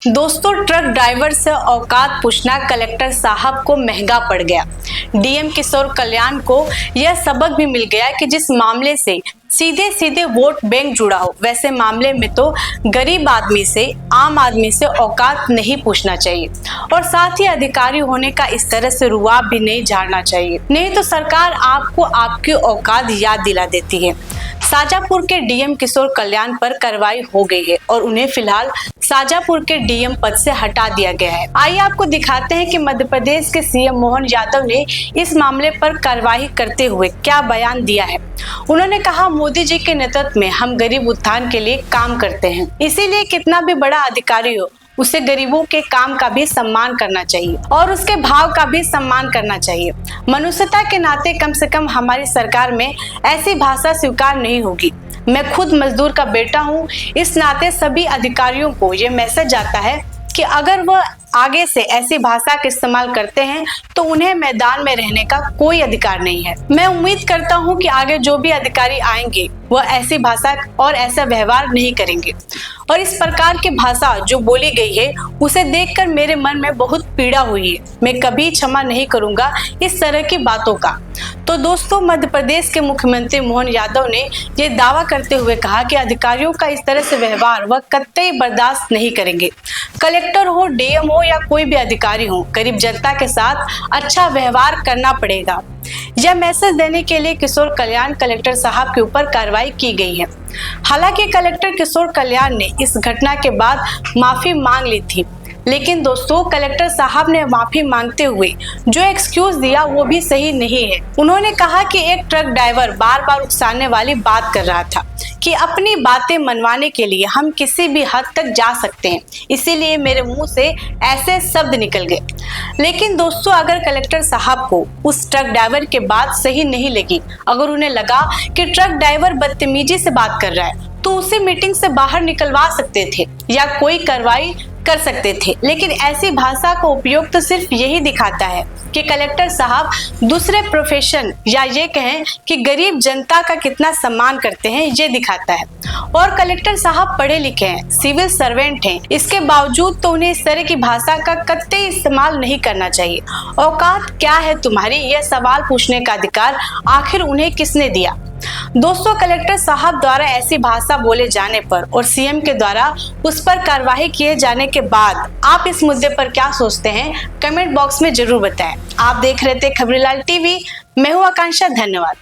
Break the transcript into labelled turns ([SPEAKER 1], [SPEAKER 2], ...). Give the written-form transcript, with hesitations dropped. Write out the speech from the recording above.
[SPEAKER 1] दोस्तों, truck driver से औकात पूछना कलेक्टर साहब को महंगा पड़ गया। डीएम किशोर कल्याण को यह सबक भी मिल गया कि जिस मामले से सीधे सीधे वोट बैंक जुड़ा हो, वैसे मामले में तो गरीब आदमी से, आम आदमी से औकात नहीं पूछना चाहिए और साथ ही अधिकारी होने का इस तरह से रुआब भी नहीं झाड़ना चाहिए, नहीं तो सरकार आपको आपकी औकात याद दिला देती है। शाजापुर के डीएम किशोर कल्याण पर कार्रवाई हो गई है और उन्हें फिलहाल शाजापुर के डीएम पद से हटा दिया गया है। आइए आपको दिखाते हैं कि मध्य प्रदेश के सीएम मोहन यादव ने इस मामले पर कार्रवाई करते हुए क्या बयान दिया है। उन्होंने कहा, मोदी जी के नेतृत्व में हम गरीब उत्थान के लिए काम करते हैं, इसीलिए कितना भी बड़ा अधिकारी हो उसे गरीबों के काम का भी सम्मान करना चाहिए और उसके भाव का भी सम्मान करना चाहिए। मनुष्यता के नाते कम से कम हमारी सरकार में ऐसी भाषा स्वीकार नहीं होगी। मैं खुद मजदूर का बेटा हूँ, इस नाते सभी अधिकारियों को ये मैसेज आता है कि अगर वह आगे से ऐसी भाषा का इस्तेमाल करते हैं तो उन्हें मैदान में रहने का कोई अधिकार नहीं है। मैं उम्मीद करता हूं कि आगे जो भी अधिकारी आएंगे वह ऐसी भाषा और ऐसा व्यवहार नहीं करेंगे और इस प्रकार की भाषा जो बोली गई है उसे देखकर मेरे मन में बहुत पीड़ा हुई है। मैं कभी क्षमा नहीं करूंगा इस तरह की बातों का। तो दोस्तों, मध्य प्रदेश के मुख्यमंत्री मोहन यादव ने ये दावा करते हुए कहा कि अधिकारियों का इस तरह से व्यवहार वह कतई बर्दाश्त नहीं करेंगे। कलेक्टर हो, डीएम हो या कोई भी अधिकारी हो, गरीब जनता के साथ अच्छा व्यवहार करना पड़ेगा। यह मैसेज देने के लिए किशोर कल्याण कलेक्टर साहब के ऊपर कार्रवाई की गई है। हालांकि कलेक्टर किशोर कल्याण ने इस घटना के बाद माफी मांग ली थी, लेकिन दोस्तों, कलेक्टर साहब ने माफी मांगते हुए जो एक्सक्यूज दिया वो भी सही नहीं है। उन्होंने कहा कि एक ट्रक ड्राइवर बार बार उकसाने वाली बात कर रहा था कि अपनी बातें मनवाने के लिए हम किसी भी हद तक जा सकते हैं, इसीलिए मेरे मुंह से ऐसे शब्द निकल गए। लेकिन दोस्तों, अगर कलेक्टर साहब को उस ट्रक ड्राइवर के बात सही नहीं लगी, अगर उन्हें लगा कि ट्रक ड्राइवर बदतमीजी से बात कर रहा है, तो उसे मीटिंग से बाहर निकलवा सकते थे या कोई कार्रवाई कर सकते थे। लेकिन ऐसी भाषा का उपयोग तो सिर्फ यही दिखाता है कि कलेक्टर साहब दूसरे प्रोफेशन या ये कहें कि गरीब जनता का कितना सम्मान करते हैं, ये दिखाता है। और कलेक्टर साहब पढ़े लिखे हैं, सिविल सर्वेंट हैं, इसके बावजूद तो उन्हें इस तरह की भाषा का कतई इस्तेमाल नहीं करना चाहिए। औकात क्या है तुम्हारी, यह सवाल पूछने का अधिकार आखिर उन्हें किसने दिया। दोस्तों, कलेक्टर साहब द्वारा ऐसी भाषा बोले जाने पर और सीएम के द्वारा उस पर कार्रवाई किए जाने के बाद आप इस मुद्दे पर क्या सोचते हैं, कमेंट बॉक्स में जरूर बताएं। आप देख रहे थे खबरीलाल टीवी, मैं हूं आकांक्षा। धन्यवाद।